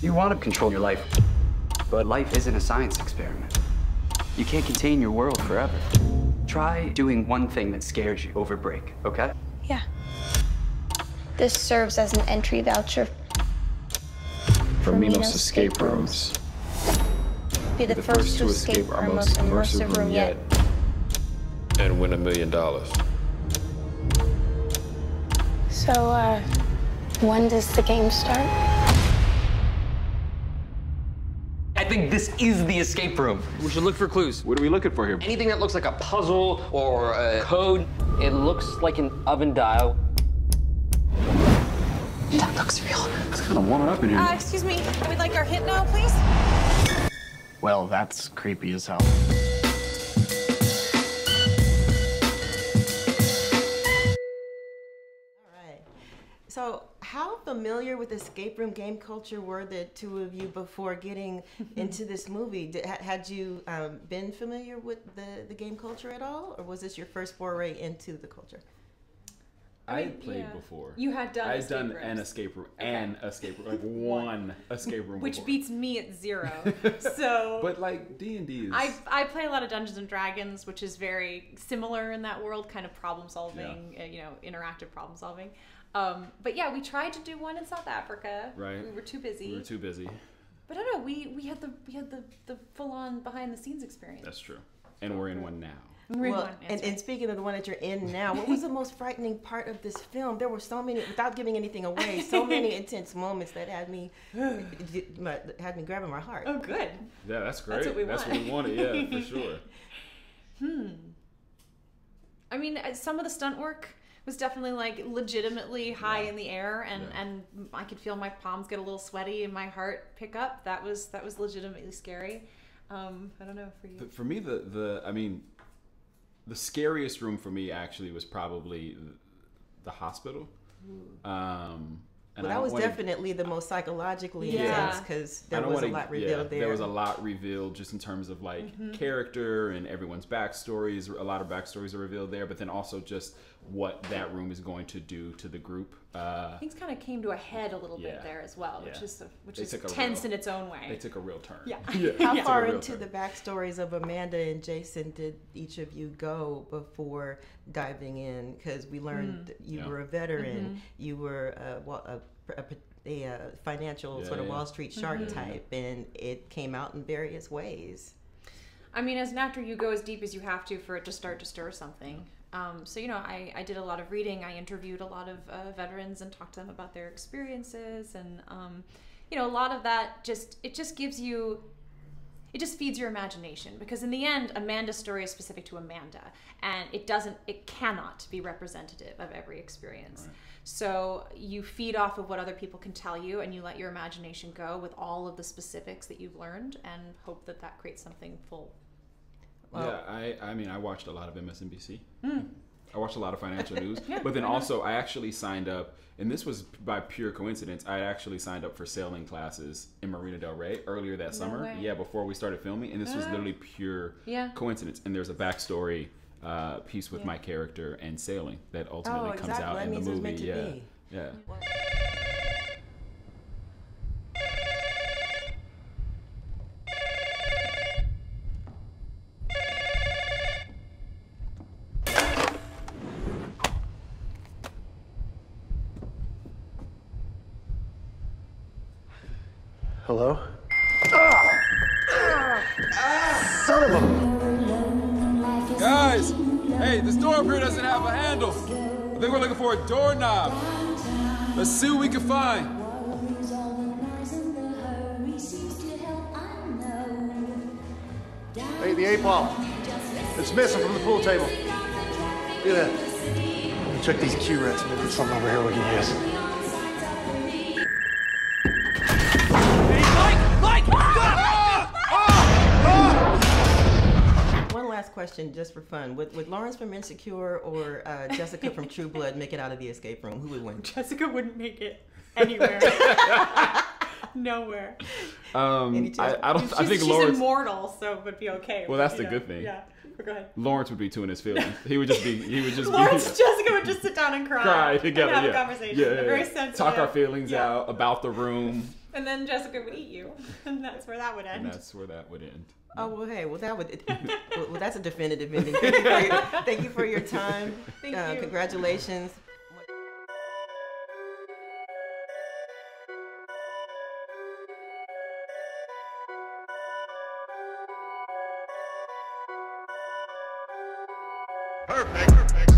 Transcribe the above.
You want to control your life, but life isn't a science experiment. You can't contain your world forever. Try doing one thing that scares you over break, okay? Yeah. This serves as an entry voucher for Minos escape rooms. Be the first to escape our most immersive room yet. And win $1 million. So, when does the game start? I think this is the escape room. We should look for clues. What are we looking for here? Anything that looks like a puzzle or a code. It looks like an oven dial. That looks real. It's kind of warming up in here. Excuse me. We'd like our hit now, please. Well, that's creepy as hell. So, how familiar with escape room game culture were the two of you before getting into this movie? Had you been familiar with the game culture at all, or was this your first foray into the culture? I had played before. You had done. I'd done an escape room, like one escape room, which before. beats me at 0. So, but like D&D is. I play a lot of Dungeons and Dragons, which is very similar in that world, kind of problem solving, you know, interactive problem solving. But yeah, we tried to do one in South Africa. Right. We were too busy. But I don't know. We had the full on behind the scenes experience. That's true, and we're in one now. Well, and speaking of the one that you're in now, what was the most frightening part of this film? There were so many, without giving anything away, so many intense moments that had me grabbing my heart. Oh, good. Yeah, that's great. That's what we want. That's what we wanted. Yeah, for sure. I mean, some of the stunt work was definitely like legitimately high in the air, and I could feel my palms get a little sweaty and my heart pick up. That was legitimately scary. I don't know for you. For me, the scariest room for me actually was probably the hospital. And that was definitely the most psychologically intense because there was a lot revealed there. There was a lot revealed just in terms of like character and everyone's backstories. A lot of backstories are revealed there, but then also just what that room is going to do to the group. Things kind of came to a head a little bit there as well, which is tense in its own way. They took a real turn. Yeah. How far into the backstories of Amanda and Jason did each of you go before diving in? Because we learned you were a veteran, you were a financial sort of Wall Street shark type, and it came out in various ways. I mean, as an actor, you go as deep as you have to for it to start to stir something. So, you know, I did a lot of reading. I interviewed a lot of veterans and talked to them about their experiences. And, you know, a lot of that it just feeds your imagination. Because in the end, Amanda's story is specific to Amanda. And it cannot be representative of every experience. Right. So you feed off of what other people can tell you, and you let your imagination go with all of the specifics that you've learned, and hope that that creates something full. Yeah, I mean, I watched a lot of MSNBC. I watched a lot of financial news. But then also, I actually signed up, and this was by pure coincidence, I actually signed up for sailing classes in Marina Del Rey earlier that summer. Way. Yeah, before we started filming. And this was literally pure coincidence. And there's a backstory piece with my character and sailing that ultimately comes out in the movie. Yeah. Hello? Son of a... Guys! Hey, this door up here doesn't have a handle. I think we're looking for a doorknob. Let's see what we can find. Hey, the 8-ball. It's missing from the pool table. Look at that. Let me check these cue racks. Maybe there's something over here we can use. One last question, just for fun. Would Lawrence from Insecure or Jessica from True Blood make it out of the escape room? Who would win? Jessica wouldn't make it anywhere. Nowhere. I think she's Lawrence... immortal, so it would be okay. Well, that's the good thing. Yeah. Go ahead. Lawrence would be too in his feelings. Lawrence, Jessica would just sit down and cry together, and have a conversation. Very sensitive. Talk our feelings out about the room. And then Jessica would eat you, and that's where that would end. And that's where that would end. Oh well, hey, well that would, well that's a definitive ending. Thank you for your time. Thank you. Congratulations. Perfect.